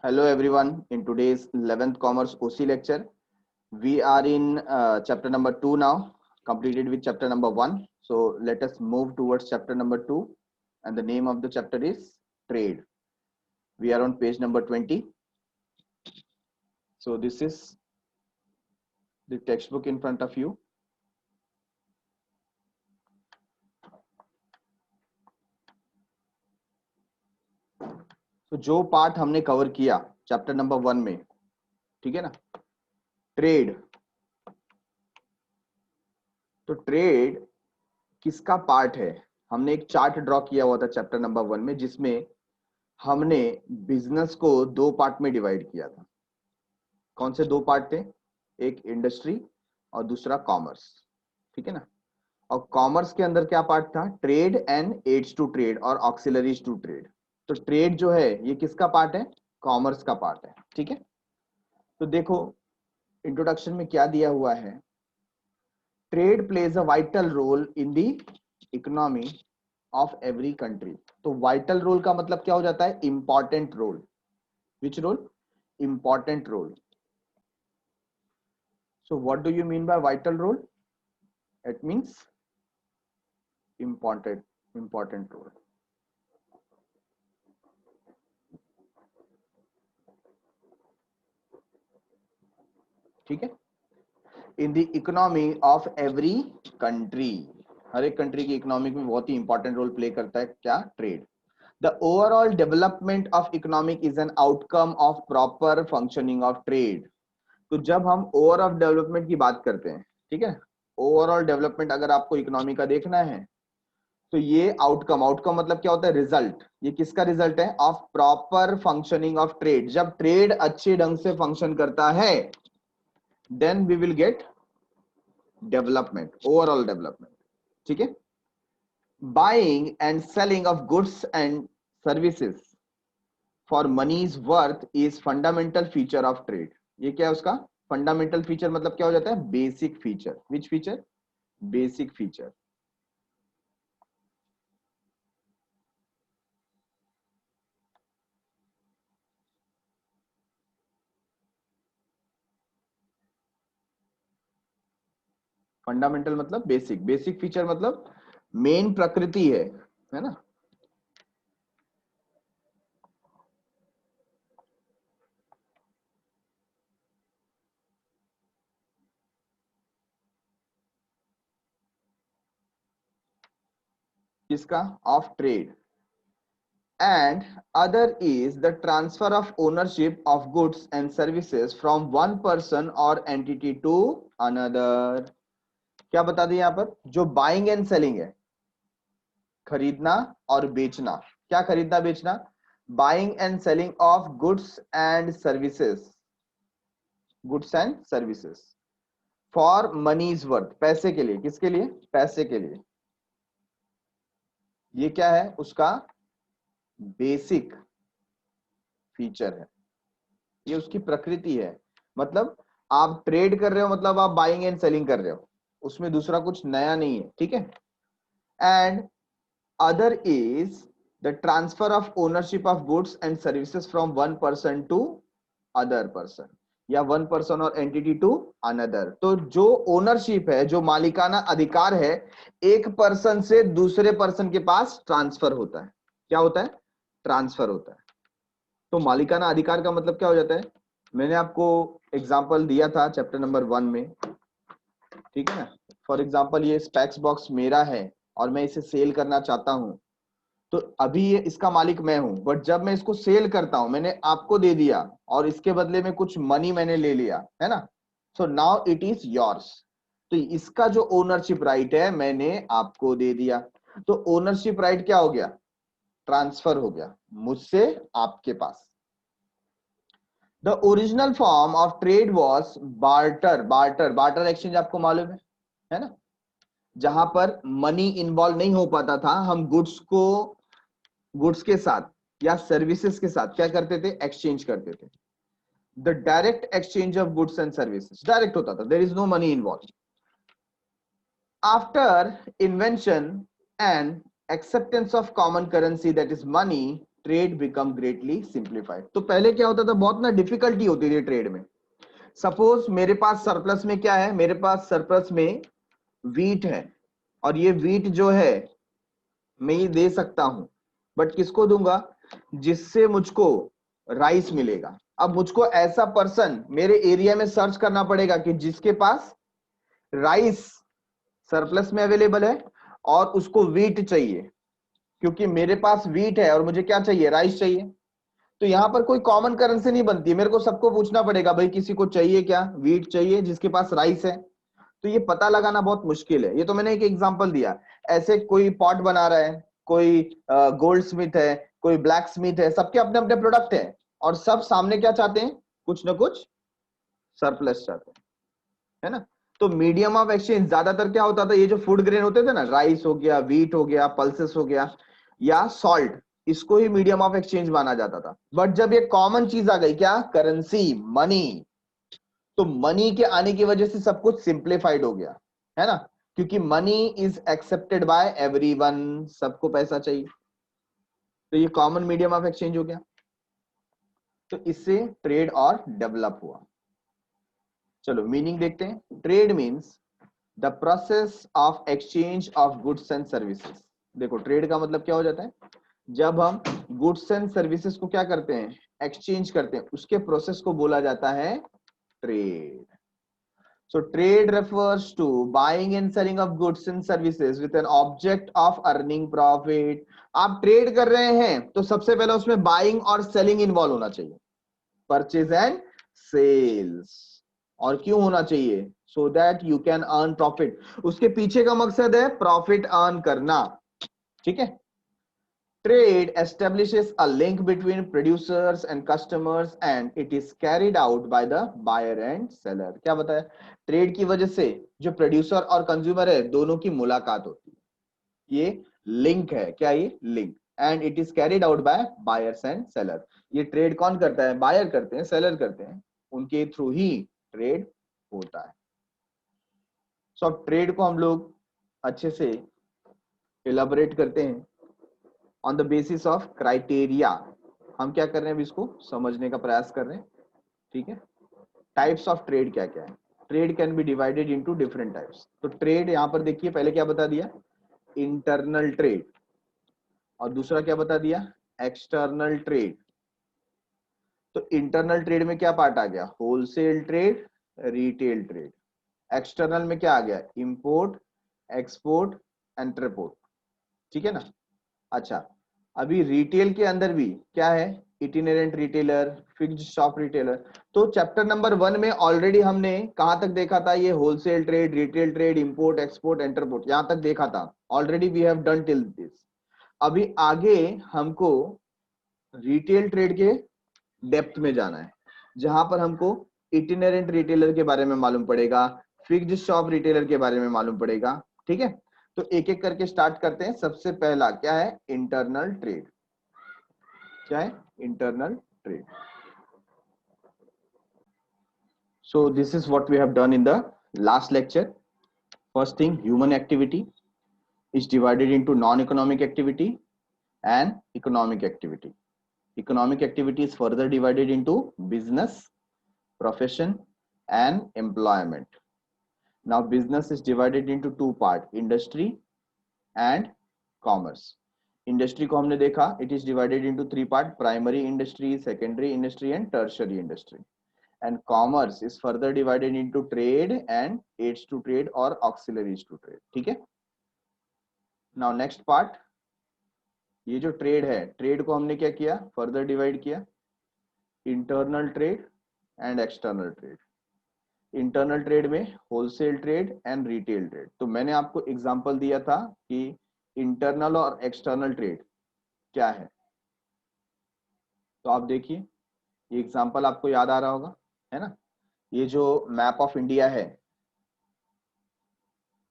Hello everyone. In today's 11th Commerce OC lecture, we are in chapter number 2 now, completed with chapter number 1. So let us move towards chapter number 2, and the name of the chapter is Trade. We are on page number 20. So this is the textbook in front of you. तो जो part हमने cover किया chapter number 1 में, ठीक है ना, trade. तो trade किसका पार्ट है? हमने एक चार्ट ड्रॉ किया हुआ था चैप्टर नंबर 1 में, जिसमें हमने बिजनेस को दो पार्ट में डिवाइड किया था. कौन से दो पार्ट थे? एक इंडस्ट्री और दूसरा कॉमर्स, ठीक है ना. और कॉमर्स के अंदर क्या पार्ट था? Trade and aids to trade और ऑक्सिलरीज टू ट्रेड. तो ट्रेड जो है ये किसका पार्ट है? कॉमर्स का पार्ट है, ठीक है. तो देखो इंट्रोडक्शन में क्या दिया हुआ है. Trade plays a vital role in the economy of every country. तो वाइटल रोल का मतलब क्या हो जाता है? Important role. Which role? Important role. So what do you mean by vital role? It means important role. ठीक है. In the economy of every country, हर एक कंट्री की इकोनॉमिक में बहुत ही इंपॉर्टेंट रोल प्ले करता है क्या? Trade. The overall development of economic is an outcome of proper functioning of trade. तो जब हम ओवरऑल डेवलपमेंट की बात करते हैं, ठीक है, ओवरऑल डेवलपमेंट अगर आपको इकोनॉमी का देखना है तो ये आउटकम मतलब क्या होता है? रिजल्ट. ये किसका रिजल्ट है? Of proper functioning of trade. जब ट्रेड अच्छे ढंग से फंक्शन करता है then we will get development, overall development. ठीक है. Buying and selling of goods and services for money's worth is fundamental feature of trade. ये क्या है उसका फंडामेंटल फीचर? मतलब क्या हो जाता है? Basic feature. Which feature? Basic feature. Fundamental मतलब बेसिक. बेसिक फीचर मतलब मेन प्रकृति है ना. किसका? Of trade. And other is the transfer of ownership of goods and services from one person or entity to another. क्या बता दिया यहाँ पर? जो बाइंग एंड सेलिंग है, खरीदना और बेचना. क्या खरीदना बेचना? Buying and selling of goods and services. Goods and services for money's worth. पैसे के लिए. किसके लिए? पैसे के लिए. ये क्या है? उसका बेसिक फीचर है. ये उसकी प्रकृति है. मतलब आप ट्रेड कर रहे हो मतलब आप बाइंग एंड सेलिंग कर रहे हो, उसमें दूसरा कुछ नया नहीं है. ठीक है. And other is the transfer of ownership of goods and services from one person to other person या वन पर्सन और एंटिटी टू अनदर. तो जो ओनरशिप है, जो मालिकाना अधिकार है, एक पर्सन से दूसरे पर्सन के पास ट्रांसफर होता है. क्या होता है? ट्रांसफर होता है. तो मालिकाना अधिकार का मतलब क्या हो जाता है? मैंने आपको एग्जांपल दिया था चैप्टर नंबर 1 में, ठीक है ना. फॉर एग्जांपल ये स्पेक्स बॉक्स मेरा है और मैं इसे सेल करना चाहता हूं, तो अभी ये इसका मालिक मैं हूं, बट जब मैं इसको सेल करता हूं मैंने आपको दे दिया और इसके बदले में कुछ मनी मैंने ले लिया, है ना. So now it is yours. तो इसका जो ओनरशिप राइट है मैंने आपको दे दिया. तो ओनरशिप राइट क्या हो गया? ट्रांसफर हो गया मुझसे आपके पास. The original form of trade was barter. Barter exchange आपको मालूम है ना, जहां पर मनी इन्वॉल्व नहीं हो पाता था. हम गुड्स के साथ या सर्विसेज के साथ क्या करते थे? एक्सचेंज करते थे. The direct exchange of goods and services direct होता था. There is no money involve. After invention and acceptance of common currency, that is money, trade become greatly simplified. तो पहले क्या होता था, बहुत ना डिफिकल्टी होती थी ट्रेड में। सपोज मेरे पास सरप्लस में क्या है, मेरे पास सरप्लस में वीट है, और ये वीट जो है मैं ये दे सकता हूं, बट किसको दूंगा, जिससे मुझको राइस मिलेगा। अब मुझको ऐसा पर्सन मेरे एरिया में सर्च करना पड़ेगा कि जिसके पास राइस सरप्लस में अवेलेबल है और उसको वीट चाहिए, क्योंकि मेरे पास वीट है और मुझे क्या चाहिए, राइस चाहिए। तो यहां पर कोई कॉमन करेंसी नहीं बनती है, मेरे को सबको पूछना पड़ेगा भाई किसी को चाहिए क्या, वीट चाहिए जिसके पास राइस है। तो ये पता लगाना बहुत मुश्किल है। ये तो मैंने एक एग्जांपल दिया। ऐसे कोई पॉट बना रहा है, कोई गोल्ड स्मिथ है, कोई ब्लैक स्मिथ है, सबके अपने अपने प्रोडक्ट हैं, और सब सामने क्या चाहते हैं, कुछ ना कुछ सरप्लस चाहते हैं, है ना। तो मीडियम ऑफ एक्सचेंज ज्यादातर क्या होता था, ये जो फूड ग्रेन होते थे ना, राइस हो गया, वीट हो गया, पल्सेस हो गया, या सॉल्ट, इसको ही मीडियम ऑफ एक्सचेंज माना जाता था। बट जब ये कॉमन चीज आ गई, क्या, करेंसी, मनी, तो मनी के आने की वजह से सब कुछ सिंप्लीफाइड हो गया, है ना। क्योंकि money is accepted by everyone, सबको पैसा चाहिए, तो ये कॉमन मीडियम ऑफ एक्सचेंज हो गया। तो इससे ट्रेड और डेवलप हुआ। चलो मीनिंग देखते हैं। Trade means the process of exchange of goods and services. देखो ट्रेड का मतलब क्या हो जाता है, जब हम गुड्स एंड सर्विसेज को क्या करते हैं, एक्सचेंज करते हैं, उसके प्रोसेस को बोला जाता है trade. So trade refers to buying and selling of goods and services with an object of earning profit. आप ट्रेड कर रहे हैं तो सबसे पहले उसमें बाइंग और सेलिंग इन्वॉल्व होना चाहिए, परचेज एंड सेल्स। और क्यों होना चाहिए, so that you can earn profit. उसके पीछे का मकसद है प्रॉफिट अर्न करना, ठीक है। Trade establishes a link between producers and customers and it is carried out by the buyer and seller. क्या बताया, ट्रेड की वजह से जो प्रोड्यूसर और कंज्यूमर है दोनों की मुलाकात होती है, ये लिंक है, क्या ये link, and it is carried out by buyers and seller. ये ट्रेड कौन करता है, बायर करते हैं, सेलर करते हैं, उनके थ्रू ही ट्रेड होता है। सो ट्रेड को हम लोग अच्छे से इलाबोरेट करते हैं on the basis of criteria. हम क्या कर रहे हैं, अभी इसको समझने का प्रयास कर रहे हैं, ठीक है। टाइप्स ऑफ ट्रेड क्या क्या है, trade can be divided into different types. तो ट्रेड यहां पर देखिए, पहले क्या बता दिया, इंटरनल ट्रेड, और दूसरा क्या बता दिया, एक्सटर्नल ट्रेड। तो इंटरनल ट्रेड में क्या पार्ट आ गया, wholesale trade, retail trade. External में क्या आ गया, इंपोर्ट, एक्सपोर्ट, एंटरपोर्ट, ठीक है ना। अच्छा, अभी रिटेल के अंदर भी क्या है, itinerant retailer, fixed shop retailer. तो चैप्टर नंबर 1 में ऑलरेडी हमने कहां तक देखा था, ये wholesale trade, retail trade, import, export, entrepot, यहां तक देखा था already, we have done till this. अभी आगे हमको रिटेल ट्रेड के डेप्थ में जाना है, जहां पर हमको इटिनेरेंट रिटेलर के बारे में मालूम पड़ेगा, फिक्स्ड शॉप रिटेलर के बारे में मालूम पड़ेगा, ठीक है। तो एक एक करके स्टार्ट करते हैं। सबसे पहला क्या है, इंटरनल ट्रेड। क्या है, internal trade. So this is what we have done in the last lecture. First thing, human activity is divided into non-economic activity and economic activity. Economic activity is further divided into business, profession, and employment. Now, business is divided into two parts, industry and commerce. Industry को हमने देखा, it is divided into three parts, primary industry, secondary industry, and tertiary industry. And commerce is further divided into trade and aids to trade or auxiliaries to trade. ठीक है। Now, next part, ये जो trade है, trade को हमने क्या किया, further divide किया, internal trade and external trade. Internal trade में wholesale trade and retail trade. तो मैंने आपको एग्जांपल दिया था कि इंटरनल और एक्सटर्नल ट्रेड क्या है, तो आप देखिए ये एग्जांपल आपको याद आ रहा होगा, है ना। ये जो मैप ऑफ इंडिया है,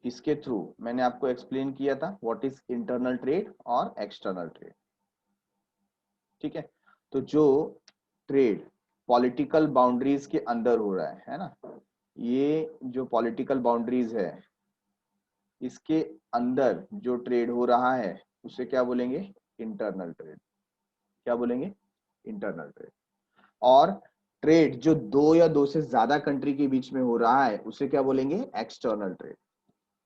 इसके थ्रू मैंने आपको एक्सप्लेन किया था व्हाट इज इंटरनल ट्रेड और एक्सटर्नल ट्रेड, ठीक है। तो जो ट्रेड पॉलिटिकल बाउंड्रीज के अंदर हो रहा है ना, ये जो पॉलिटिकल बाउंड्रीज है, इसके अंदर जो ट्रेड हो रहा है उसे क्या बोलेंगे, इंटरनल ट्रेड। क्या बोलेंगे? Internal trade. और ट्रेड जो दो या दो से ज्यादा कंट्री के बीच में हो रहा है उसे क्या बोलेंगे? External trade.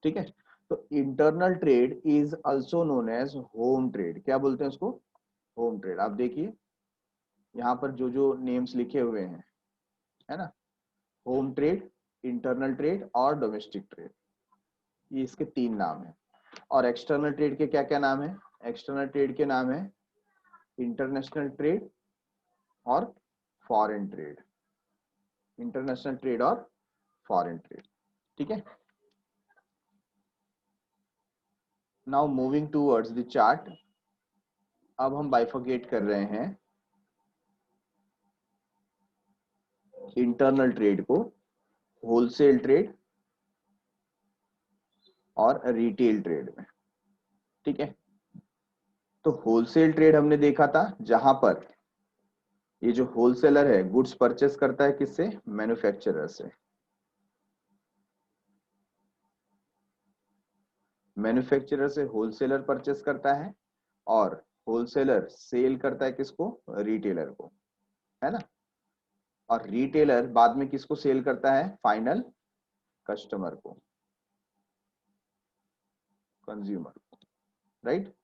ठीक है, तो internal trade is also known age home trade. क्या बोलते हैं उसको? Home trade. आप देखिए यहाँ पर जो जो नेम्स लिखे हुए हैं, है ना, होम ट्रेड, इंटरनल ट्रेड और डोमेस्टिक ट्रेड, ये इसके तीन नाम है। और एक्सटर्नल ट्रेड के क्या क्या नाम है? एक्सटर्नल ट्रेड के नाम है इंटरनेशनल ट्रेड और फॉरेन ट्रेड। इंटरनेशनल ट्रेड और फॉरेन ट्रेड। ठीक है, now moving towards the chart. अब हम बाइफरकेट कर रहे हैं इंटरनल ट्रेड को होलसेल ट्रेड और रिटेल ट्रेड में। ठीक है, तो होलसेल ट्रेड हमने देखा था जहां पर ये जो होलसेलर है गुड्स परचेस करता है किससे? मैन्युफैक्चरर से। मैन्युफैक्चरर से होलसेलर परचेस करता है और होलसेलर सेल करता है किसको? रिटेलर को, है ना। और रिटेलर बाद में किसको सेल करता है? फाइनल कस्टमर को, कंज्यूमर को, राइट।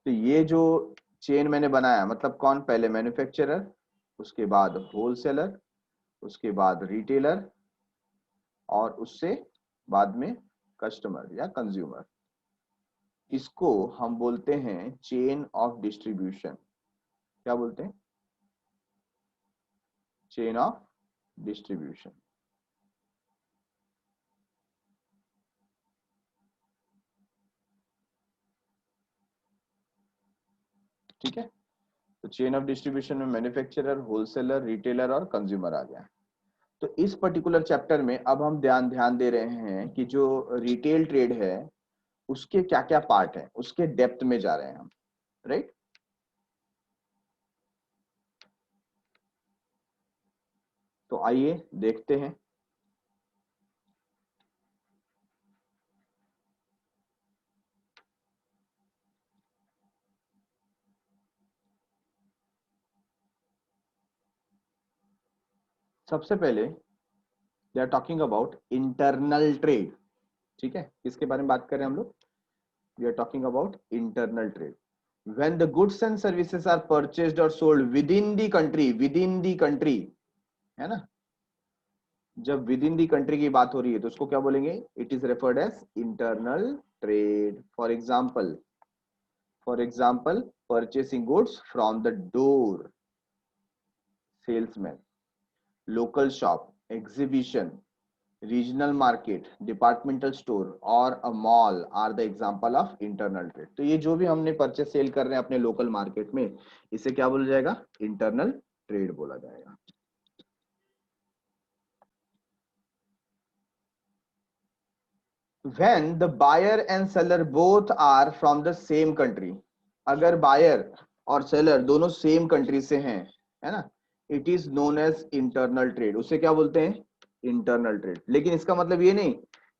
तो ये जो चेन मैंने बनाया, मतलब कौन? पहले मैन्युफैक्चरर, उसके बाद होलसेलर, उसके बाद रिटेलर और उससे बाद में कस्टमर या कंज्यूमर। इसको हम बोलते हैं चेन ऑफ डिस्ट्रीब्यूशन। क्या बोलते हैं? Chain of distribution. ठीक है, तो चेन ऑफ डिस्ट्रीब्यूशन में मैन्युफैक्चरर, होलसेलर, रिटेलर और कंज्यूमर आ गया। तो इस पर्टिकुलर चैप्टर में अब हम ध्यान ध्यान दे रहे हैं कि जो रिटेल ट्रेड है उसके क्या क्या पार्ट है, उसके डेप्थ में जा रहे हैं हम, राइट। तो आइए देखते हैं। सबसे पहले they are talking about internal trade. ठीक है, किसके बारे में बात कर रहे हैं हम लोग? We are talking about internal trade. When the goods and services are purchased or sold within the country, within the country, है ना। जब विद इन दी कंट्री की बात हो रही है तो उसको क्या बोलेंगे? It is referred as internal trade. For example purchasing goods from the door, salesman, local shop, exhibition, regional market, departmental store or a mall are the example of internal trade. तो ये जो भी हमने परचेस सेल कर रहे हैं अपने local market में, इसे क्या बोला जाएगा? इंटरनल ट्रेड बोला जाएगा। When the buyer and seller both are from the same country, अगर बायर और सेलर दोनों सेम कंट्री से हैं, है ना, it is known as internal trade. उसे क्या बोलते हैं? Internal trade. लेकिन इसका मतलब ये नहीं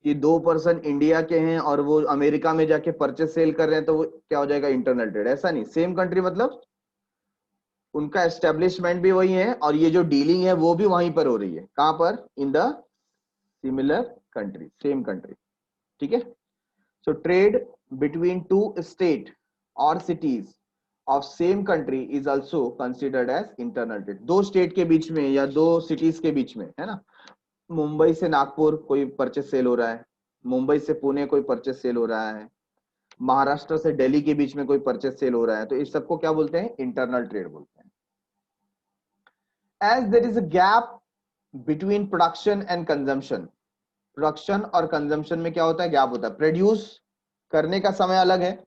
कि दो पर्सन इंडिया के हैं और वो अमेरिका में जाके परचेस सेल कर रहे हैं तो वो क्या हो जाएगा? Internal trade. ऐसा नहीं, सेम कंट्री मतलब उनका एस्टेब्लिशमेंट भी वही है और ये जो डीलिंग है वो भी वहीं पर हो रही है। कहां पर? In the similar country, same country. ठीक है, so trade between two state or cities of same country is also considered as internal trade। दो स्टेट के बीच में या दो सिटीज के बीच में, है ना, मुंबई से नागपुर कोई परचेस सेल हो रहा है, मुंबई से पुणे कोई परचेस सेल हो रहा है, महाराष्ट्र से दिल्ली के बीच में कोई परचेस सेल हो रहा है, तो इस सबको क्या बोलते हैं? इंटरनल ट्रेड बोलते हैं। As there is a gap between production and consumption, production और कंजम्पशन में क्या होता है? गैप होता है। प्रोड्यूस करने का समय अलग है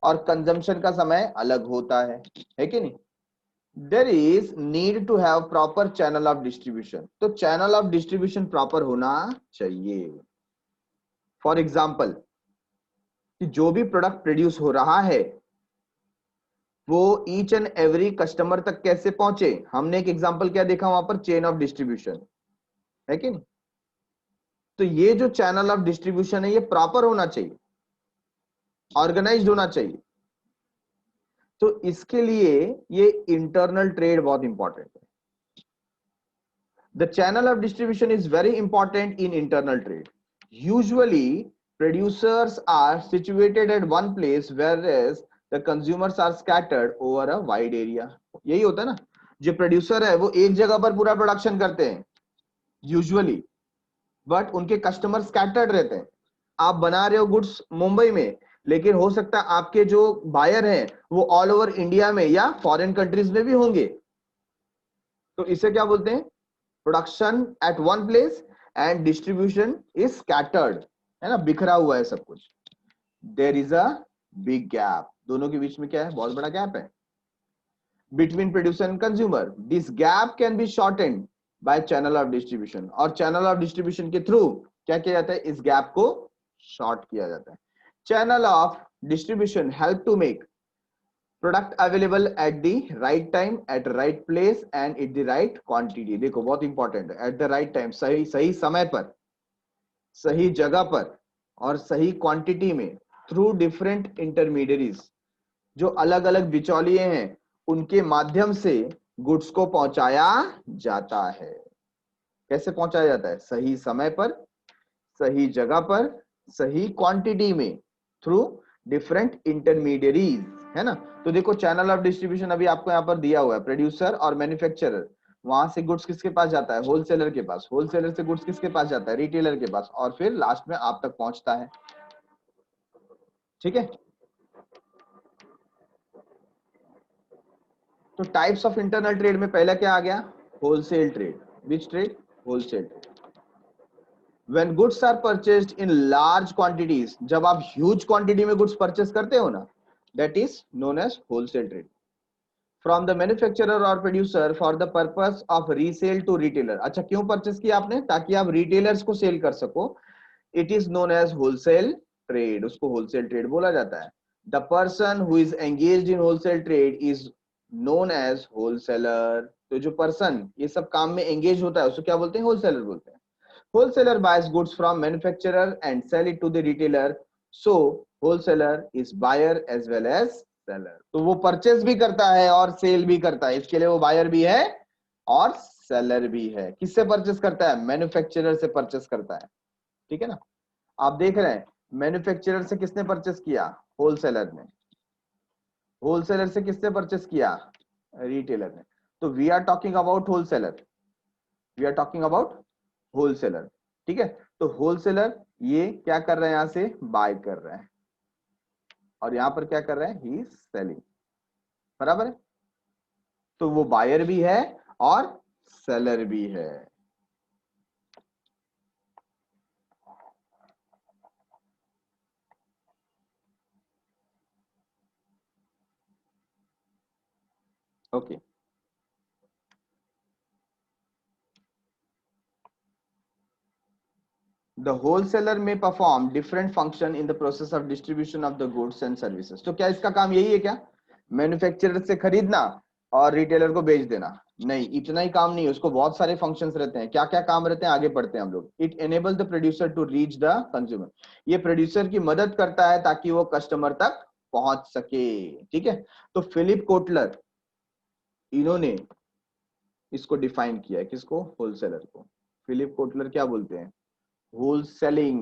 और कंजम्पशन का समय अलग होता है कि नहीं। There is need to have proper channel of distribution. तो चैनल ऑफ डिस्ट्रीब्यूशन प्रॉपर होना चाहिए। फॉर एग्जाम्पल कि जो भी प्रोडक्ट प्रोड्यूस हो रहा है वो ईच एंड एवरी कस्टमर तक कैसे पहुंचे। हमने एक एग्जाम्पल क्या देखा वहां पर? चेन ऑफ डिस्ट्रीब्यूशन, है कि नहीं। तो ये जो चैनल ऑफ डिस्ट्रीब्यूशन है ये प्रॉपर होना चाहिए, ऑर्गेनाइज्ड होना चाहिए। तो इसके लिए ये इंटरनल ट्रेड बहुत इंपॉर्टेंट है. The channel of distribution is very important in internal trade. Usually, producers are situated at one place, whereas the consumers are scattered over a wide area. यही होता है ना, जो प्रोड्यूसर है वो एक जगह पर पूरा प्रोडक्शन करते हैं यूजुअली, बट उनके कस्टमर स्कैटर्ड रहते हैं. आप बना रहे हो गुड्स मुंबई में, लेकिन हो सकता है आपके जो बायर हैं वो ऑल ओवर इंडिया में या फॉरेन कंट्रीज में भी होंगे. तो इसे क्या बोलते हैं? Production at one place and distribution is scattered, है ना, बिखरा हुआ है सब कुछ. There is a big gap. दोनों के बीच में क्या है? बहुत बड़ा गैप है between producer and consumer. This gap can be shortened by channel of distribution. और चैनल ऑफ डिस्ट्रीब्यूशन के थ्रू क्या किया जाता है? इस गैप को शॉर्ट किया जाता है. Channel of distribution help to make product available at the right time, at right place and at the right quantity. देखो बहुत इंपॉर्टेंट है, एट द राइट टाइम, सही सही समय पर, सही जगह पर और सही क्वांटिटी में, थ्रू डिफरेंट इंटरमीडियरीज, जो अलग अलग बिचौलिए हैं उनके माध्यम से गुड्स को पहुंचाया जाता है. कैसे पहुंचाया जाता है? सही समय पर, सही जगह पर, सही क्वांटिटी में, थ्रू डिफरेंट इंटरमीडियरीज, है ना. तो देखो चैनल ऑफ डिस्ट्रीब्यूशन अभी आपको यहाँ पर दिया हुआ है, प्रोड्यूसर और मैन्युफैक्चरर. वहां से गुड्स किसके पास जाता है? होलसेलर के पास. होलसेलर से गुड्स किसके पास जाता है? रिटेलर के पास. और फिर लास्ट में आप तक पहुंचता है. ठीक है. तो टाइप्स ऑफ इंटरनल ट्रेड में पहला क्या आ गया? Wholesale trade. Which trade? Wholesale trade. When goods are purchased in large quantities, जब आप huge quantity में goods purchase करते हो ना, that is known as wholesale trade. From the manufacturer or producer for the purpose of resale to retailer. अच्छा, क्यों purchase किया आपने? ताकि आप retailers को sell कर सको. It is known as wholesale trade. उसको wholesale trade बोला जाता है. The person who is engaged in wholesale trade is known as wholesaler. तो जो person ये सब काम में engage होता है उसको क्या बोलते हैं? wholesaler बोलते हैं. Wholesaler buys goods from manufacturer and sell it to the retailer. So wholesaler is buyer as well as seller. तो वो परचेस भी करता है और सेल भी करता है. इसके लिए वो बायर भी है और सेलर भी है. किससे परचेस करता है? मैन्युफैक्चरर से परचेस करता है. ठीक है ना. आप देख रहे हैं मैन्युफैक्चरर से किसने परचेस किया? होलसेलर ने. होलसेलर से किसने परचेस किया? रिटेलर ने. तो we are talking about wholesaler. We are talking about wholesaler. ठीक है. तो होलसेलर ये क्या कर रहे हैं? यहां से बाय कर रहे हैं और यहां पर क्या कर रहे हैं? He is selling. बराबर है. तो वो बायर भी है और सेलर भी है. Okay. The wholesaler may perform different function in the process of distribution of the goods and services. तो क्या इसका काम यही है क्या? मैन्युफैक्चरर से खरीदना और रिटेलर को बेच देना? नहीं, इतना ही काम नहीं है. उसको बहुत सारे फंक्शंस रहते हैं. क्या क्या काम रहते हैं? आगे पढ़ते हैं हम लोग. It enable the producer to reach the consumer. ये प्रोड्यूसर की मदद करता है ताकि वो कस्टमर तक पहुंच सके. ठीक है. तो फिलिप कोटलर इन्होंने इसको डिफाइन किया है. किसको? होलसेलर को. फिलिप कोटलर क्या बोलते हैं? Wholesaling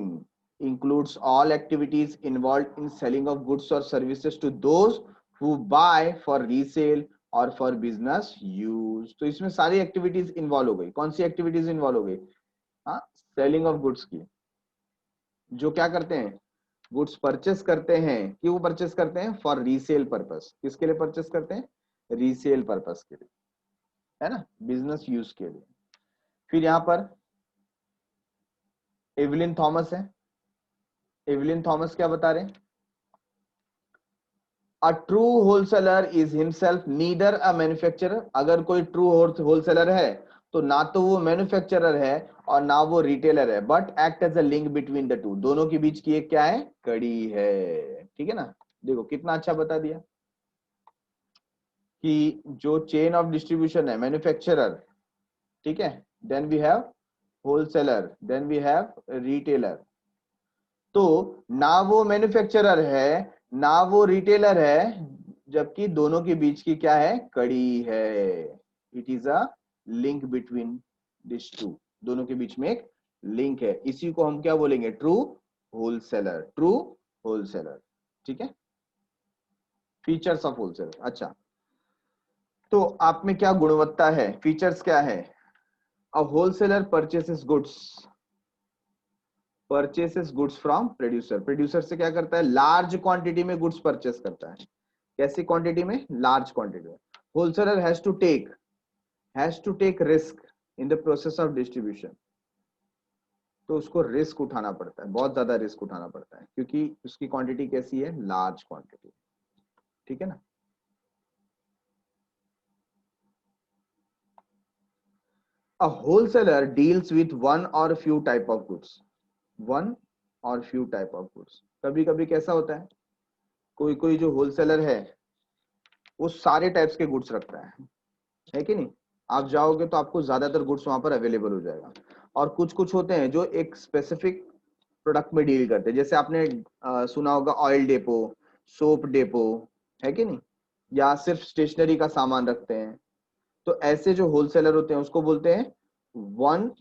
includes all activities involved in selling of goods or services to those who buy for resale or for business use. तो इसमें सारी एक्टिविटीज इन्वॉल्व हो गई. कौन सी एक्टिविटीज इन्वॉल्व हो गई? हाँ, सेलिंग ऑफ गुड्स की. जो क्या करते हैं? गुड्स परचेस करते हैं. क्यों परचेस करते हैं? For resale purpose. किसके लिए परचेस करते हैं? रीसेल पर्पस के लिए, है ना, बिजनेस यूज के लिए. फिर यहां पर एवलिन थॉमस है. एवलिन थॉमस क्या बता रहे हैं? A true wholesaler is himself neither a manufacturer. अगर कोई ट्रू होलसेलर है तो ना तो वो मैन्युफैक्चरर है और ना वो रिटेलर है, but act as a link between the two. दोनों के बीच की एक क्या है? कड़ी है. ठीक है ना. देखो कितना अच्छा बता दिया कि जो चेन ऑफ डिस्ट्रीब्यूशन है, मैन्युफैक्चरर, ठीक है, then we have wholesaler, then we have retailer. तो ना वो मैन्युफैक्चरर है ना वो रिटेलर है, जबकि दोनों के बीच की क्या है, कड़ी है। It is a link between this two, दोनों के बीच में एक लिंक है। इसी को हम क्या बोलेंगे, ट्रू होलसेलर, ट्रू होलसेलर। ठीक है, फीचर्स ऑफ होलसेलर। अच्छा, तो आप में क्या गुणवत्ता है, फीचर्स क्या है। A wholesaler purchases goods from producer, producer से क्या करता है, लार्ज क्वांटिटी में गुड्स परचेस करता है। कैसी क्वांटिटी में, लार्ज क्वांटिटी में। Wholesaler has to take risk in the process of distribution. तो उसको रिस्क उठाना पड़ता है, बहुत ज्यादा रिस्क उठाना पड़ता है, क्योंकि उसकी क्वांटिटी कैसी है, लार्ज क्वांटिटी। ठीक है ना। A wholesaler deals with one or few type of goods, one or few type of goods. कभी कभी कैसा होता है, कोई कोई जो होलसेलर है वो सारे टाइप्स के गुड्स रखता है कि नहीं। आप जाओगे तो आपको ज्यादातर गुड्स वहां पर अवेलेबल हो जाएगा। और कुछ कुछ होते हैं जो एक स्पेसिफिक प्रोडक्ट में डील करते हैं, जैसे आपने सुना होगा ऑयल डेपो, सोप डेपो, है कि नहीं, या सिर्फ स्टेशनरी का सामान रखते हैं। तो ऐसे जो होलसेलर होते हैं उसको बोलते हैं वन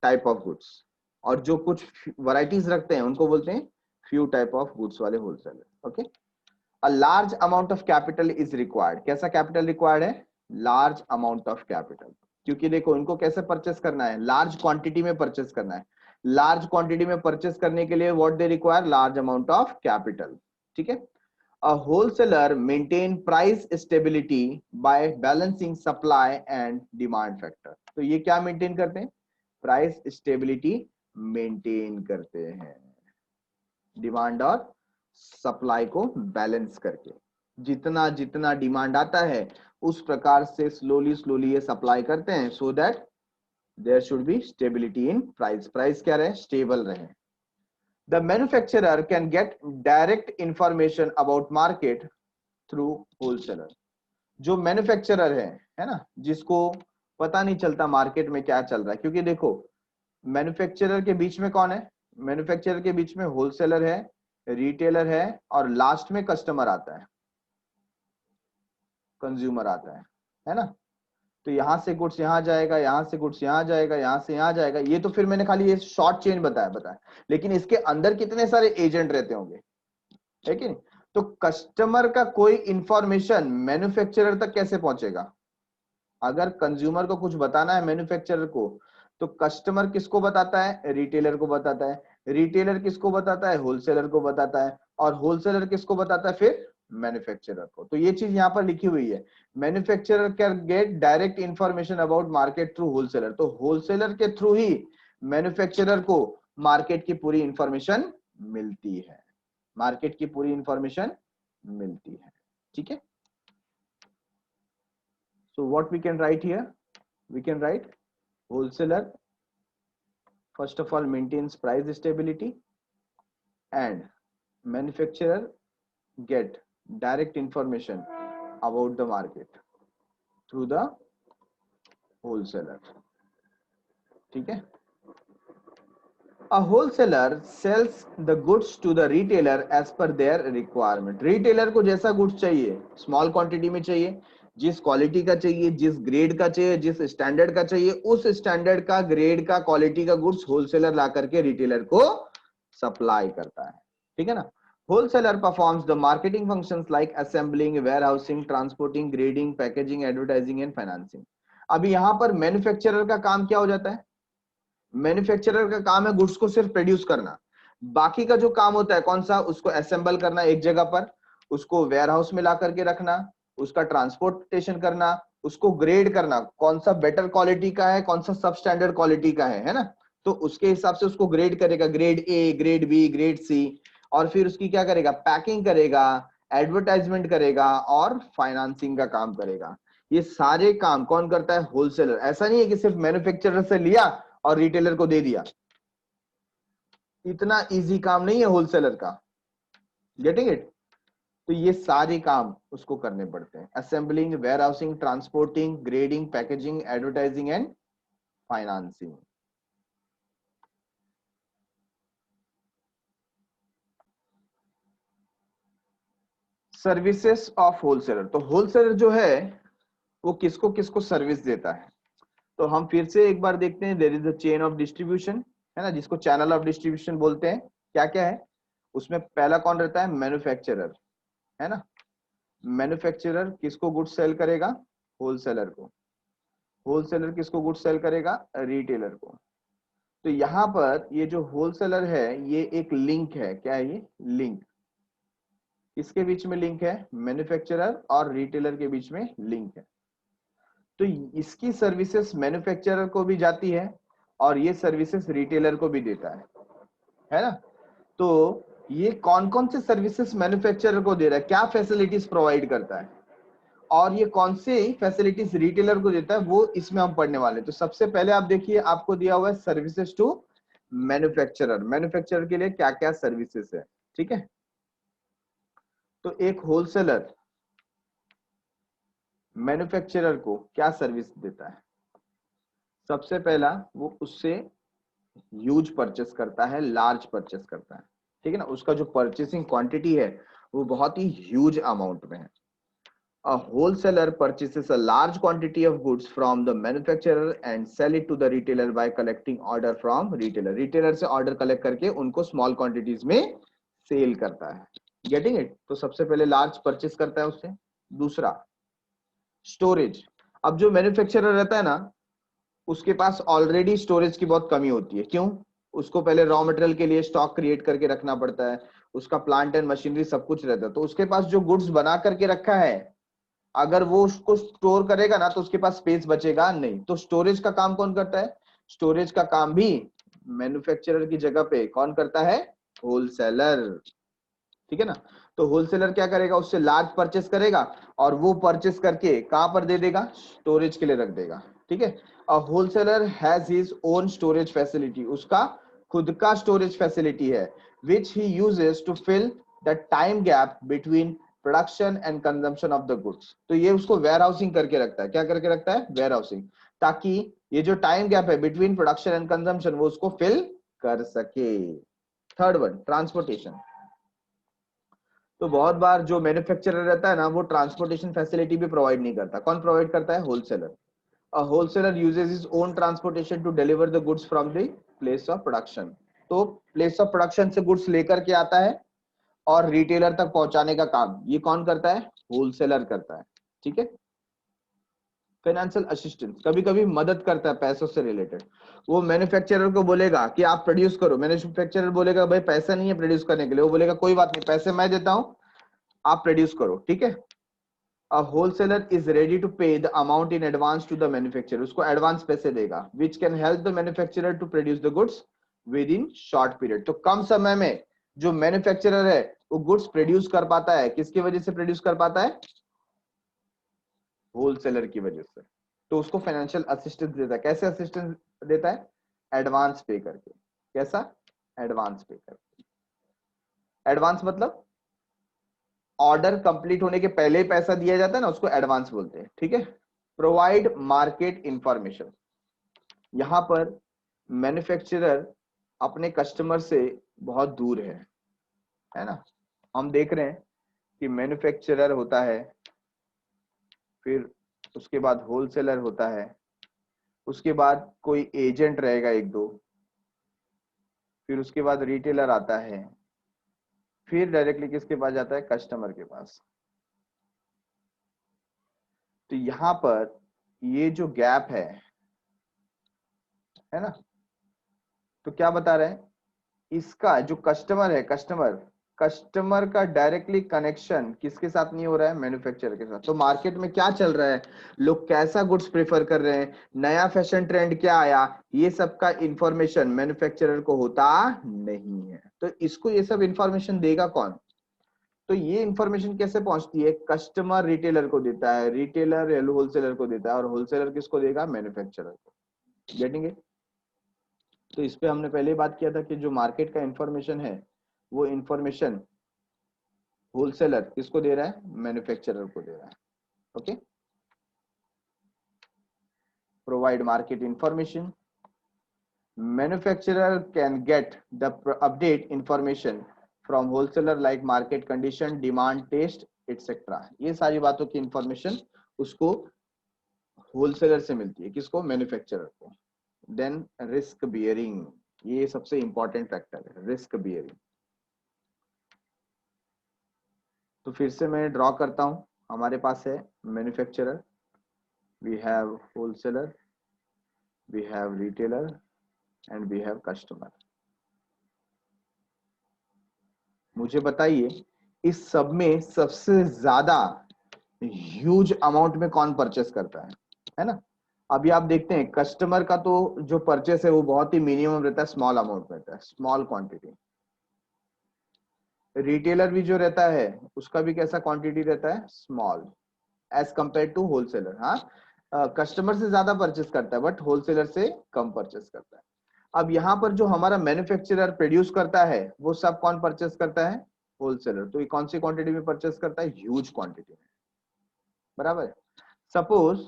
टाइप ऑफ गुड्स। और जो कुछ वैरायटीज रखते हैं उनको बोलते हैं फ्यू टाइप ऑफ गुड्स वाले wholesaler. Okay. A large amount of capital is required, कैसा कैपिटल रिक्वायर्ड है, लार्ज अमाउंट ऑफ कैपिटल। क्योंकि देखो इनको कैसे परचेस करना है, लार्ज क्वांटिटी में परचेस करना है। लार्ज क्वांटिटी में परचेस करने के लिए what they require, large amount of capital. ठीक है। A wholesaler maintain price stability by balancing supply and demand factor. तो ये क्या मेंटेन करते हैं, प्राइस स्टेबिलिटी मेंटेन करते हैं, डिमांड और सप्लाई को बैलेंस करके। जितना जितना डिमांड आता है उस प्रकार से स्लोली स्लोली ये सप्लाई करते हैं, so that there should be stability in price, price क्या रहे, स्टेबल रहे। The manufacturer can get direct information about market through wholesaler. जो मैन्युफैक्चरर है ना, जिसको पता नहीं चलता मार्केट में क्या चल रहा है, क्योंकि देखो मैन्युफैक्चरर के बीच में कौन है, मैन्युफैक्चरर के बीच में होलसेलर है, रिटेलर है, और लास्ट में कस्टमर आता है, कंज्यूमर आता है ना। तो यहां से गुड्स यहां जाएगा, यहां से गुड्स यहां जाएगा, यहां से यहां जाएगा। ये तो फिर मैंने खाली ये शॉर्ट चेन बताया, लेकिन इसके अंदर कितने सारे एजेंट रहते होंगे, है कि नहीं। तो कस्टमर का कोई इंफॉर्मेशन मैन्युफैक्चरर तक कैसे पहुंचेगा, अगर कंज्यूमर को कुछ बताना है मैन्युफैक्चरर को, तो कस्टमर किसको बताता है, रिटेलर को बताता है, रिटेलर किसको बताता है, होलसेलर को बताता है, और होलसेलर किसको बताता है, फिर मैन्युफैक्चरर को। तो ये चीज यहां पर लिखी हुई है, manufacturer can get direct information about market through wholesaler. तो होलसेलर के थ्रू ही मैन्युफैक्चरर को मार्केट की पूरी इंफॉर्मेशन मिलती है, मार्केट की पूरी इंफॉर्मेशन मिलती है। ठीक है। So what we can write here? We can write wholesaler first of all maintains price stability, and manufacturer get direct information about the market through the wholesaler. ठीक है। A wholesaler sells the goods to the retailer as per their requirement. retailer को जैसा goods चाहिए, small quantity में चाहिए, जिस quality का चाहिए, जिस ग्रेड का चाहिए, जिस स्टैंडर्ड का चाहिए, उस स्टैंडर्ड का, ग्रेड का, क्वालिटी का गुड्स होलसेलर ला करके रिटेलर को सप्लाई करता है। ठीक है ना। Wholesaler performs the marketing functions like assembling, warehousing, transporting, grading, packaging, advertising and financing. अभी यहां पर मैन्युफैक्चरर का काम क्या हो जाता है, मैन्युफैक्चरर का काम है गुड्स को सिर्फ प्रोड्यूस करना। बाकी का जो काम होता है कौन सा, उसको असेंबल करना एक जगह पर, उसको वेयर हाउस में ला करके रखना, उसका ट्रांसपोर्टेशन करना, उसको ग्रेड करना, कौन सा बेटर क्वालिटी का है, कौन सा सब स्टैंडर्ड क्वालिटी का है ना। तो उसके हिसाब से उसको ग्रेड करेगा, grade A, grade B, grade C, और फिर उसकी क्या करेगा, पैकिंग करेगा, एडवर्टाइजमेंट करेगा, और फाइनेंसिंग का काम करेगा। ये सारे काम कौन करता है, होलसेलर। ऐसा नहीं है कि सिर्फ मैन्युफैक्चरर से लिया और रिटेलर को दे दिया, इतना इजी काम नहीं है होलसेलर का। Getting it. तो ये सारे काम उसको करने पड़ते हैं, assembling, warehousing, transporting, grading, packaging, advertising and financing. Services of wholesaler. तो होलसेलर जो है वो किसको किसको सर्विस देता है, तो हम फिर से एक बार देखते हैं। There is a chain of distribution, है ना, जिसको चैनल ऑफ डिस्ट्रीब्यूशन बोलते हैं। क्या क्या है उसमें? पहला कौन रहता है? मैन्युफैक्चरर, है ना। मैन्युफैक्चरर किसको गुड्स सेल करेगा? होलसेलर को। होलसेलर किसको गुड्स सेल करेगा? रिटेलर को। तो यहाँ पर ये जो होलसेलर है ये एक लिंक है। क्या है ये? लिंक। किसके बीच में लिंक है? मैन्युफैक्चरर और रिटेलर के बीच में लिंक है। तो इसकी सर्विसेज मैन्युफैक्चरर को भी जाती है और ये सर्विसेज रिटेलर को भी देता है ना। तो ये कौन कौन से सर्विसेज मैन्युफैक्चरर को दे रहा है, क्या फैसिलिटीज प्रोवाइड करता है, और ये कौन से फैसिलिटीज रिटेलर को देता है, वो इसमें हम पढ़ने वाले हैं। तो सबसे पहले आप देखिए, आपको दिया हुआ है सर्विसेज टू मैन्युफैक्चरर। मैन्युफैक्चरर के लिए क्या क्या सर्विसेज है, ठीक है। तो एक होलसेलर मैन्युफैक्चरर को क्या सर्विस देता है? सबसे पहला वो उससे ह्यूज परचेस करता है, लार्ज परचेस करता है, ठीक है ना। उसका जो परचेसिंग क्वांटिटी है वो बहुत ही ह्यूज अमाउंट में है। A wholesaler purchases a large quantity of goods from the manufacturer and sell it to the retailer by collecting order from retailer. Retailer से order collect करके उनको small quantities में sale करता है। Getting it? तो सबसे पहले large purchase करता है उससे। दूसरा storage। अब जो मैन्युफैक्चरर रहता है ना, उसके पास ऑलरेडी स्टोरेज की बहुत कमी होती है। क्यों? उसको पहले रॉ मटेरियल के लिए स्टॉक क्रिएट करके रखना पड़ता है, उसका प्लांट एंड मशीनरी सब कुछ रहता है। तो उसके पास जो गुड्स बना करके रखा है, अगर वो उसको स्टोर करेगा ना तो उसके पास स्पेस बचेगा नहीं। तो स्टोरेज का काम कौन करता है? स्टोरेज का काम भी मैन्युफैक्चरर की जगह पे कौन करता है? होलसेलर, ठीक है ना। तो होलसेलर क्या करेगा? उससे लार्ज परचेस करेगा और वो परचेस करके कहां पर दे देगा? स्टोरेज के लिए रख देगा, ठीक है। A wholesaler has his own storage facility. उसका खुद का स्टोरेज फैसिलिटी है, which he uses to fill the time gap between production and consumption of the goods. तो ये उसको वेयर हाउसिंग करके रखता है। क्या करके रखता है? वेयर हाउसिंग, ताकि ये जो टाइम गैप है बिटवीन प्रोडक्शन एंड कंजम्पशन वो उसको फिल कर सके। Third one, transportation. तो बहुत बार जो मैन्युफैक्चरर रहता है ना, वो ट्रांसपोर्टेशन फैसिलिटी भी प्रोवाइड नहीं करता। कौन प्रोवाइड करता है? Wholesaler. A wholesaler uses his own transportation to deliver the goods from the place of production. तो प्लेस ऑफ प्रोडक्शन से गुड्स लेकर के आता है और रिटेलर तक पहुंचाने का काम ये कौन करता है? होलसेलर करता है, ठीक है। फाइनेंशियल असिस्टेंस, कभी कभी मदद करता है पैसों से रिलेटेड। वो मैन्युफैक्चरर को बोलेगा कि आप प्रोड्यूस करो, मैन्युफैक्चरर बोलेगा भाई पैसा नहीं है प्रोड्यूस करने के लिए, वो बोलेगा कोई बात नहीं, पैसे मैं देता हूं, आप प्रोड्यूस करो, ठीक है। A wholesaler is ready to pay the amount in advance to the manufacturer. उसको एडवांस पैसे देगा, which can help the manufacturer to produce the goods within short period. तो कम समय में जो मैन्युफैक्चरर है वो गुड्स प्रोड्यूस कर पाता है। किसकी वजह से प्रोड्यूस कर पाता है? होलसेलर की वजह से। तो उसको फाइनेंशियल असिस्टेंस देता है। कैसे असिस्टेंस देता है? एडवांस पे करके। कैसा? एडवांस पे करके। एडवांस मतलब ऑर्डर कंप्लीट होने के पहले ही पैसा दिया जाता है ना, उसको एडवांस बोलते हैं, ठीक है। Provide market information. यहां पर मैन्युफैक्चरर अपने कस्टमर से बहुत दूर है ना। हम देख रहे हैं कि मैन्युफैक्चरर होता है, फिर उसके बाद होलसेलर होता है, उसके बाद कोई एजेंट रहेगा एक दो, फिर उसके बाद रिटेलर आता है, फिर डायरेक्टली किसके पास जाता है? कस्टमर के पास। तो यहां पर ये जो गैप है ना, तो क्या बता रहे हैं? इसका जो कस्टमर है, कस्टमर का डायरेक्टली कनेक्शन किसके साथ नहीं हो रहा है? मैन्युफैक्चरर के साथ। तो मार्केट में क्या चल रहा है, लोग कैसा गुड्स प्रेफर कर रहे हैं, नया फैशन ट्रेंड क्या आया, ये सब का इंफॉर्मेशन मैन्युफैक्चरर को होता नहीं है। तो इसको ये सब इंफॉर्मेशन देगा कौन? तो ये इंफॉर्मेशन कैसे पहुंचती है? कस्टमर रिटेलर को देता है, रिटेलर होलसेलर को देता है, और होलसेलर किसको देगा? मैन्युफैक्चरर को। Getting it? तो इस पे हमने पहले ही बात किया था कि जो मार्केट का इंफॉर्मेशन है वो इंफॉर्मेशन होलसेलर किसको दे रहा है? मैन्युफैक्चरर को दे रहा है, okay. Provide market information. Manufacturer can get the update information from wholesaler like market condition, demand, taste etcetera. ये सारी बातों की इंफॉर्मेशन उसको होलसेलर से मिलती है, किसको, मैन्युफैक्चरर को। देन रिस्क बियरिंग, ये सबसे इंपॉर्टेंट फैक्टर है, रिस्क बियरिंग। तो फिर से मैं ड्रॉ करता हूं, हमारे पास है manufacturer, we have wholesaler, we have retailer and we have customer. मुझे बताइए इस सब में सबसे ज्यादा ह्यूज अमाउंट में कौन परचेस करता है ना। अभी आप देखते हैं कस्टमर का तो जो परचेस है वो बहुत ही मिनिमम रहता है, स्मॉल अमाउंट में रहता है, स्मॉल क्वांटिटी। रिटेलर भी जो रहता है उसका भी कैसा क्वांटिटी रहता है, small, as compare to wholesaler. हाँ, कस्टमर से ज्यादा परचेस करता है बट होलसेलर से कम परचेस करता है। अब यहाँ पर जो हमारा मैन्युफैक्चरर प्रोड्यूस करता है वो सब कौन परचेस करता है, होलसेलर। तो ये कौन सी क्वांटिटी में परचेस करता है, ह्यूज क्वांटिटी में, बराबर है। सपोज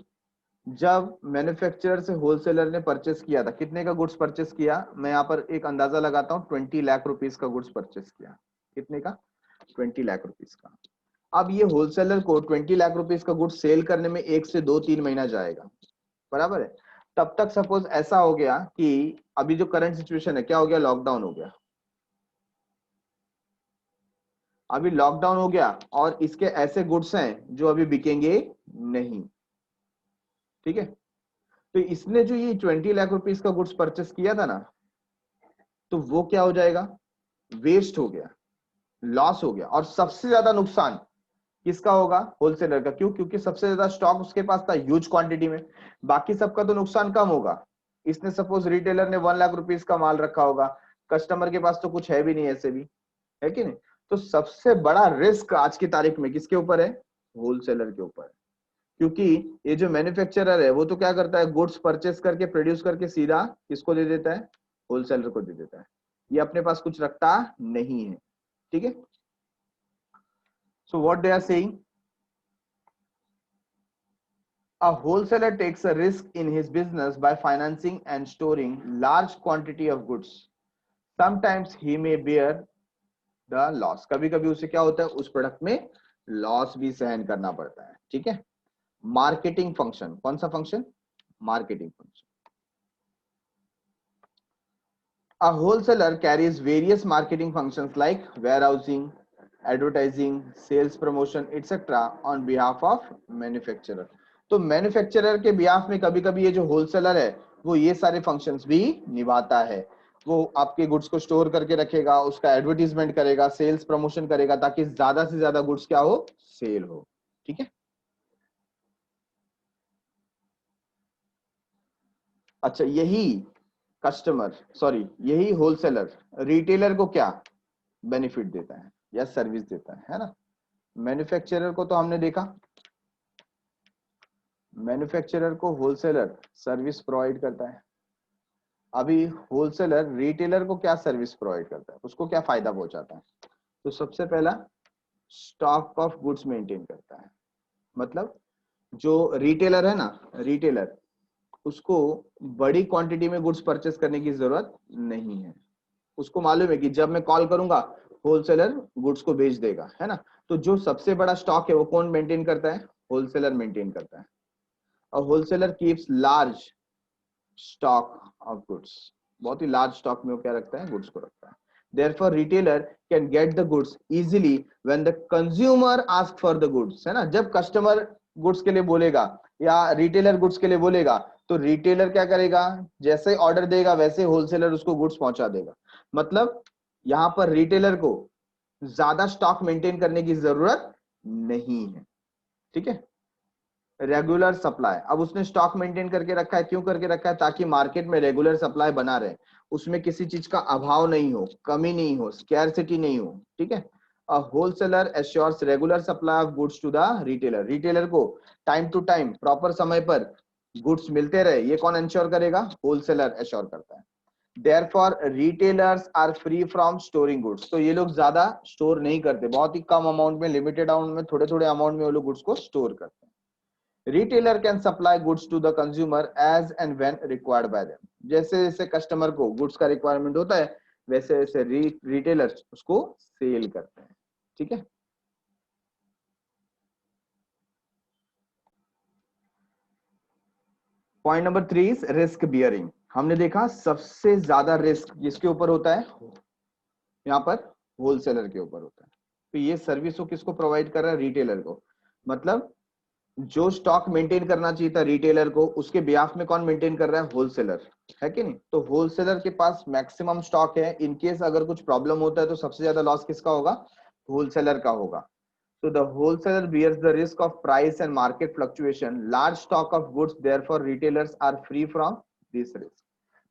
जब मैन्युफैक्चरर से होलसेलर ने परचेस किया था, कितने का गुड्स परचेस किया, मैं यहाँ पर एक अंदाजा लगाता हूँ, 20 लाख रुपीस का गुड्स परचेस किया। कितने का, 20 लाख रुपीस का। अब ये होलसेलर को 20 लाख रुपीस का गुड्स सेल करने में 1 से 2-3 महीना जाएगा, बराबर है। तब तक सपोज ऐसा हो गया कि अभी जो करंट सिचुएशन है क्या हो गया, लॉकडाउन हो गया। अभी लॉकडाउन हो गया और इसके ऐसे गुड्स हैं जो अभी बिकेंगे नहीं, ठीक है। तो इसने जो ये 20 लाख रुपीस का गुड्स परचेस किया था ना, तो वो क्या हो जाएगा, वेस्ट हो गया, लॉस हो गया। और सबसे ज्यादा नुकसान किसका होगा, होलसेलर का। क्यों, क्योंकि सबसे ज्यादा स्टॉक उसके पास था ह्यूज क्वांटिटी में। बाकी सबका तो नुकसान कम होगा। इसने सपोज रिटेलर ने 1 लाख रुपीस का माल रखा होगा, कस्टमर के पास तो कुछ है भी नहीं, ऐसे भी है कि नहीं। तो सबसे बड़ा रिस्क आज की तारीख में किसके ऊपर है, होलसेलर के ऊपर है। क्योंकि ये जो मैन्युफैक्चरर है वो तो क्या करता है, गुड्स परचेस करके प्रोड्यूस करके सीधा किसको दे देता है, होलसेलर को दे देता है। ये अपने पास कुछ रखता नहीं है, ठीक है। So what they are saying, a wholesaler takes a risk in his business by financing and storing large quantity of goods. Sometimes he may bear the loss. कभी कभी उसे क्या होता है, उस प्रोडक्ट में लॉस भी सहन करना पड़ता है, ठीक है। मार्केटिंग फंक्शन, कौन सा function, marketing function. A wholesaler carries various marketing functions like warehousing, advertising, sales promotion, etc. on behalf of manufacturer. तो मैन्युफैक्चरर के बिहाफ में कभी कभी ये जो होलसेलर है वो ये सारे फंक्शंस भी निभाता है। वो आपके गुड्स को स्टोर करके रखेगा, उसका एडवर्टीजमेंट करेगा, सेल्स प्रमोशन करेगा, ताकि ज्यादा से ज्यादा गुड्स क्या हो, सेल हो, ठीक है। अच्छा, यही कस्टमर, सॉरी यही होलसेलर रिटेलर को क्या बेनिफिट देता है या सर्विस देता है ना। मैन्युफैक्चरर को तो हमने देखा, मैन्युफैक्चरर को होलसेलर सर्विस प्रोवाइड करता है। अभी होलसेलर रिटेलर को क्या सर्विस प्रोवाइड करता है, उसको क्या फायदा पहुंचाता है। तो सबसे पहला स्टॉक ऑफ गुड्स मेंटेन करता है। मतलब जो रिटेलर है ना, रिटेलर उसको बड़ी क्वांटिटी में गुड्स परचेस करने की जरूरत नहीं है। उसको मालूम है कि जब मैं कॉल करूंगा होलसेलर गुड्स को बेच देगा, है ना। तो जो सबसे बड़ा स्टॉक है वो कौन मेंटेन करता है, होलसेलर मेंटेन करता है। और wholesaler keeps large stock of goods, बहुत ही लार्ज स्टॉक में वो क्या रखता है, गुड्स को रखता है। Therefore, retailer can get the goods easily when the consumer ask for the goods, है ना। जब कस्टमर गुड्स के लिए बोलेगा या रिटेलर गुड्स के लिए बोलेगा तो रिटेलर क्या करेगा, जैसे ऑर्डर देगा वैसे होलसेलर उसको गुड्स पहुंचा देगा। मतलब यहाँ पर रिटेलर को ज्यादा स्टॉक मेंटेन करने की जरूरत नहीं है, ठीक है। रेगुलर सप्लाई, अब उसने स्टॉक मेंटेन करके रखा है, क्यों करके रखा है, ताकि मार्केट में रेगुलर सप्लाई बना रहे, उसमें किसी चीज का अभाव नहीं हो, कमी नहीं हो, स्कैरसिटी नहीं हो, ठीक है। Wholesaler assures regular supply of goods to the retailer, retailer को टाइम टू टाइम प्रॉपर समय पर गुड्स मिलते रहे, ये कौन इंश्योर करेगा, होलसेलर एश्योर करता है। Therefore, retailers are free from storing goods. तो ये लोग ज्यादा स्टोर नहीं करते, बहुत ही कम अमाउंट में, लिमिटेड अमाउंट में, थोड़े थोड़े अमाउंट में वो लोग गुड्स को स्टोर करते हैं। Retailer can supply goods to the consumer as and when required by them. जैसे जैसे कस्टमर को गुड्स का रिक्वायरमेंट होता है वैसे वैसे रिटेलर उसको सेल करते हैं, ठीक है। Point number 3 is risk bearing. हमने देखा सबसे ज्यादा रिस्क किसके ऊपर होता है, यहाँ पर होलसेलर के ऊपर होता है। तो ये सर्विस को किसको प्रोवाइड कर रहा है, रिटेलर को। मतलब जो स्टॉक मेंटेन करना चाहिए था रिटेलर को, उसके बिहाफ में कौन मेंटेन कर रहा है, होलसेलर, है कि नहीं। तो होलसेलर के पास मैक्सिमम स्टॉक है, इनकेस अगर कुछ प्रॉब्लम होता है तो सबसे ज्यादा लॉस किसका होगा, होलसेलर का होगा। So the wholesaler bears the risk of price and market fluctuation. Large stock of goods, therefore retailers are free from this risk.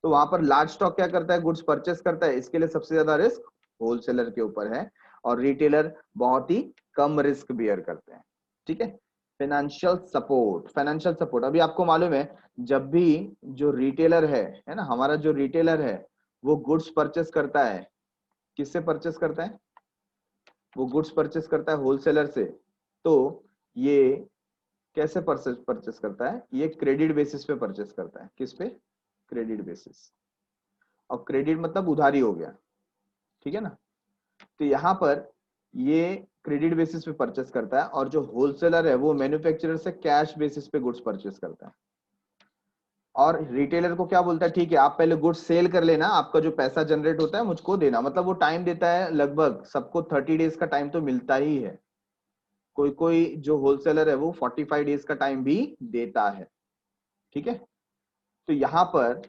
तो वहां पर लार्ज स्टॉक क्या करता है, गुड्स परचेस करता है, इसके लिए सबसे ज्यादा रिस्क होलसेलर के ऊपर है, और रिटेलर बहुत ही कम रिस्क बियर करते हैं। ठीक है। फाइनेंशियल सपोर्ट, फाइनेंशियल सपोर्ट अभी आपको मालूम है, जब भी जो रिटेलर है ना, हमारा जो रिटेलर है वो गुड्स परचेस करता है, किससे परचेस करता है, वो गुड्स परचेस करता है होलसेलर से। तो ये कैसे परचेस करता है, ये क्रेडिट बेसिस पे परचेस करता है। किस पे, क्रेडिट बेसिस। और क्रेडिट मतलब उधारी हो गया, ठीक है ना। तो यहाँ पर ये क्रेडिट बेसिस पे परचेस करता है, और जो होलसेलर है वो मैन्युफैक्चरर से कैश बेसिस पे गुड्स परचेस करता है। और रिटेलर को क्या बोलता है, ठीक है आप पहले गुड्स सेल कर लेना, आपका जो पैसा जनरेट होता है मुझको देना। मतलब वो टाइम देता है, लगभग सबको 30 डेज का टाइम तो मिलता ही है, कोई कोई जो होलसेलर है वो 45 डेज का टाइम भी देता है। ठीक है। तो यहाँ पर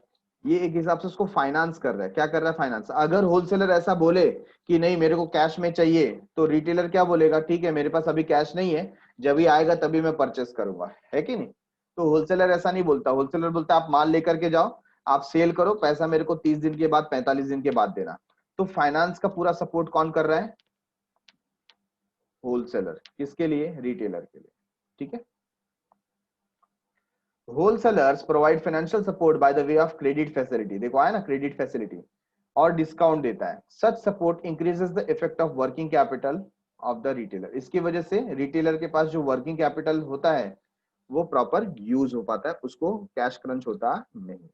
ये एक हिसाब से उसको फाइनेंस कर रहा है, क्या कर रहा है, फाइनेंस। अगर होलसेलर ऐसा बोले कि नहीं मेरे को कैश में चाहिए, तो रिटेलर क्या बोलेगा, ठीक है मेरे पास अभी कैश नहीं है, जब ही आएगा तभी मैं परचेस करूंगा, है कि नहीं। तो होलसेलर ऐसा नहीं बोलता, होलसेलर बोलता है आप माल लेकर के जाओ, आप सेल करो, पैसा मेरे को 30 दिन के बाद 45 दिन के बाद देना। तो फाइनेंस का पूरा सपोर्ट कौन कर रहा है, होलसेलर, किसके लिए, रिटेलर के लिए। ठीक है। Wholesalers provide financial support by the way of credit facility, देखो आया ना क्रेडिट फैसिलिटी, और डिस्काउंट देता है। Such support increases the effect of working capital of the retailer. इसकी वजह से रिटेलर के पास जो वर्किंग कैपिटल होता है वो प्रॉपर यूज हो पाता है, उसको कैश क्रंच होता नहीं।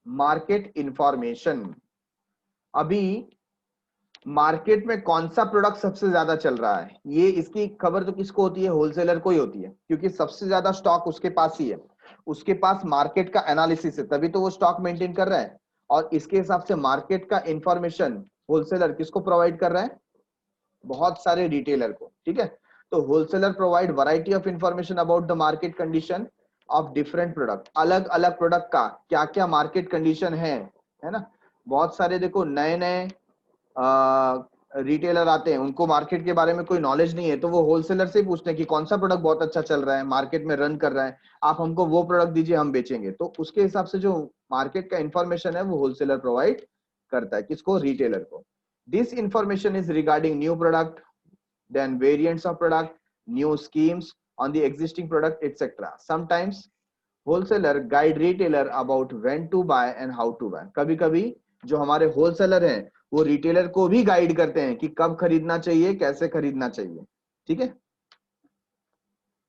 मार्केट इंफॉर्मेशन, अभी मार्केट में कौन सा प्रोडक्ट सबसे ज्यादा चल रहा है, ये इसकी खबर तो किसको होती है, होलसेलर को ही होती है, क्योंकि सबसे ज्यादा स्टॉक उसके पास ही है, उसके पास मार्केट का एनालिसिस है, तभी तो वो स्टॉक मेंटेन कर रहा है। और इसके हिसाब से मार्केट का इंफॉर्मेशन होलसेलर किसको प्रोवाइड कर रहा है, बहुत सारे रिटेलर को। ठीक है। तो wholesaler provide variety of information about the market condition of different product, अलग अलग प्रोडक्ट का क्या क्या मार्केट कंडीशन है ना। बहुत सारे देखो नए नए रिटेलर आते हैं, उनको मार्केट के बारे में कोई नॉलेज नहीं है, तो वो होलसेलर से पूछते हैं कि कौन सा प्रोडक्ट बहुत अच्छा चल रहा है, मार्केट में रन कर रहा है, आप हमको वो प्रोडक्ट दीजिए हम बेचेंगे। तो उसके हिसाब से जो मार्केट का इंफॉर्मेशन है वो होलसेलर प्रोवाइड करता है, किसको, रिटेलर को। This information is regarding new product, then variants of product, new schemes on the existing product etcetera. Sometimes wholesaler guide retailer about when to buy and how to buy. कभी कभी जो हमारे wholesaler हैं वो retailer को भी guide करते हैं कि कब खरीदना चाहिए, कैसे खरीदना चाहिए। ठीक है।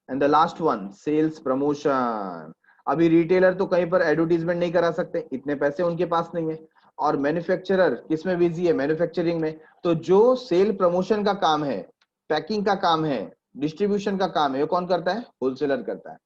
And the last one, sales promotion. अभी रिटेलर तो कहीं पर एडवर्टीजमेंट नहीं करा सकते, इतने पैसे उनके पास नहीं है, और मैन्युफैक्चरर किसमें बिजी है, मैन्युफैक्चरिंग में। तो जो सेल प्रमोशन का काम है, पैकिंग का काम है, डिस्ट्रीब्यूशन का काम है, वो कौन करता है, होलसेलर करता है।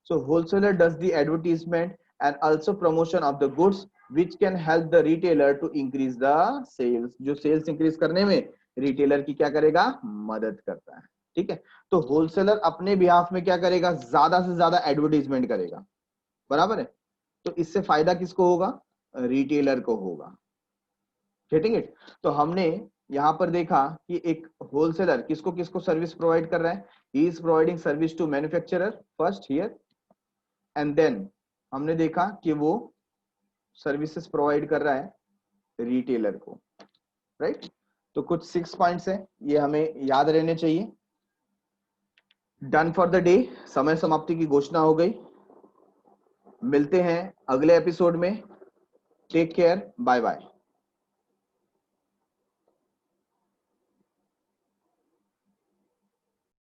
So wholesaler does the advertisement and also promotion of the goods which can help the retailer to increase the sales। जो sales increase करने में retailer की क्या करेगा, मदद करता है। ठीक है। तो wholesaler अपने बिहाफ में क्या करेगा, ज्यादा से ज्यादा एडवर्टीजमेंट करेगा, बराबर है। तो इससे फायदा किसको होगा, रिटेलर को होगा। Getting it. तो हमने यहां पर देखा कि एक होलसेलर किसको किसको सर्विस प्रोवाइड कर रहा है, he is providing service to manufacturer first here, and then हमने देखा कि वो सर्विसेज प्रोवाइड कर रहा है रिटेलर को, राइट। तो कुछ 6 पॉइंट्स हैं, ये हमें याद रहने चाहिए। डन फॉर द डे, समय समाप्ति की घोषणा हो गई। मिलते हैं अगले एपिसोड में, टेक केयर, बाय बाय।